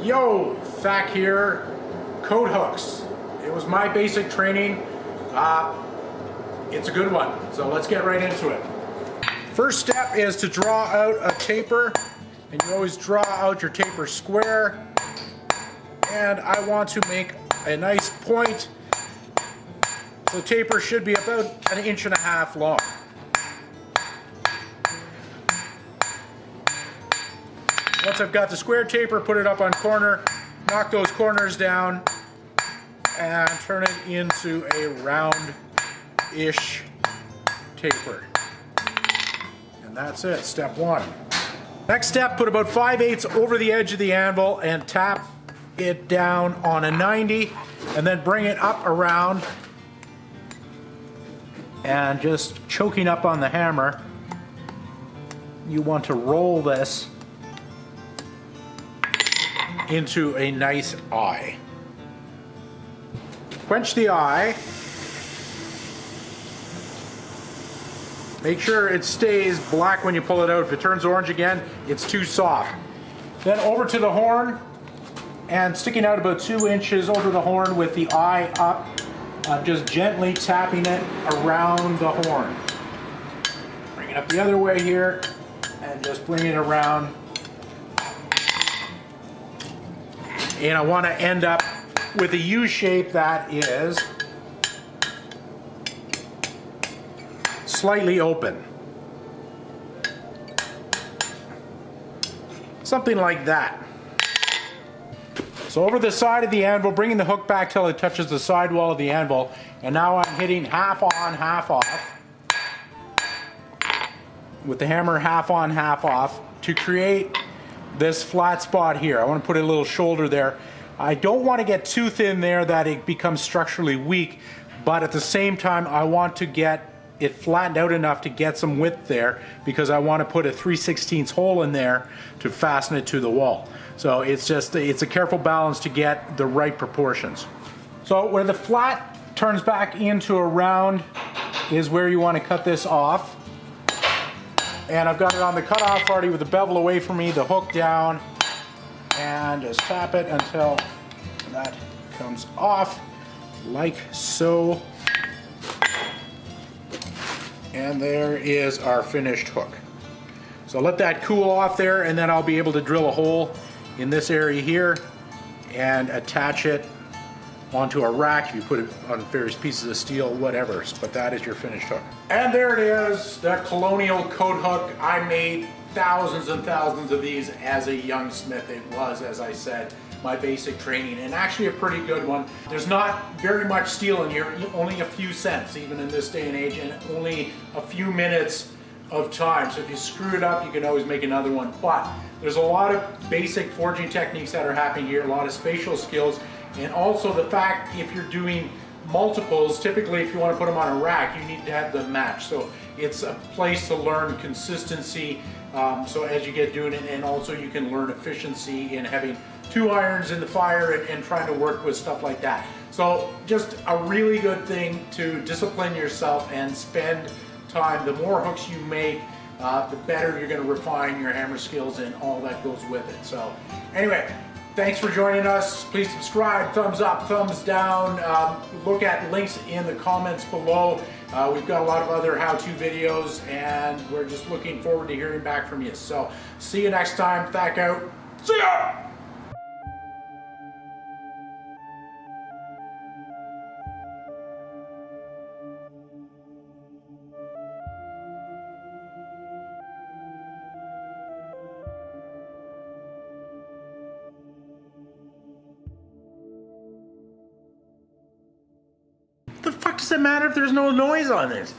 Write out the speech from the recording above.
Yo, Thak here, coat hooks. It was my basic training. It's a good one, so let's get right into it. First step is to draw out a taper, and you always draw out your taper square. And I want to make a nice point. So the taper should be about 1.5 inches long. Once I've got the square taper, put it up on corner, knock those corners down, and turn it into a round-ish taper. And that's it, step one. Next step, put about 5/8 over the edge of the anvil and tap it down on a 90, and then bring it up around and just choking up on the hammer. You want to roll this into a nice eye. Quench the eye. Make sure it stays black when you pull it out. If it turns orange again, it's too soft. Then over to the horn, and sticking out about 2 inches over the horn with the eye up, just gently tapping it around the horn. Bring it up the other way here, and just bring it around. And I want to end up with a U shape that is slightly open. Something like that. So over the side of the anvil, bringing the hook back till it touches the side wall of the anvil, and now I'm hitting half on, half off, with the hammer half on, half off, to create this flat spot here. I want to put a little shoulder there. I don't want to get too thin there that it becomes structurally weak, but at the same time I want to get it flattened out enough to get some width there, because I want to put a 3/16 hole in there to fasten it to the wall. So it's a careful balance to get the right proportions. So where the flat turns back into a round is where you want to cut this off. And I've got it on the cutoff already with the bevel away from me, the hook down, and just tap it until that comes off, like so. And there is our finished hook. So let that cool off there, and then I'll be able to drill a hole in this area here and attach it onto a rack. If you put it on various pieces of steel, whatever, but that is your finished hook. And there it is, the Colonial coat hook. I made thousands and thousands of these as a young smith. It was, as I said, my basic training, and actually a pretty good one. There's not very much steel in here, only a few cents, even in this day and age, and only a few minutes of time. So if you screw it up, you can always make another one. But there's a lot of basic forging techniques that are happening here, a lot of spatial skills, and also the fact if you're doing multiples, typically if you want to put them on a rack, you need to have them match. So it's a place to learn consistency, so as you get doing it, and also you can learn efficiency in having 2 irons in the fire and trying to work with stuff like that. So just a really good thing to discipline yourself and spend time. The more hooks you make, the better you're going to refine your hammer skills and all that goes with it. So anyway, thanks for joining us. Please subscribe, thumbs up, thumbs down. Look at links in the comments below. We've got a lot of other how-to videos, and we're just looking forward to hearing back from you. So see you next time. Thak out. See ya! The fuck does it matter if there's no noise on this?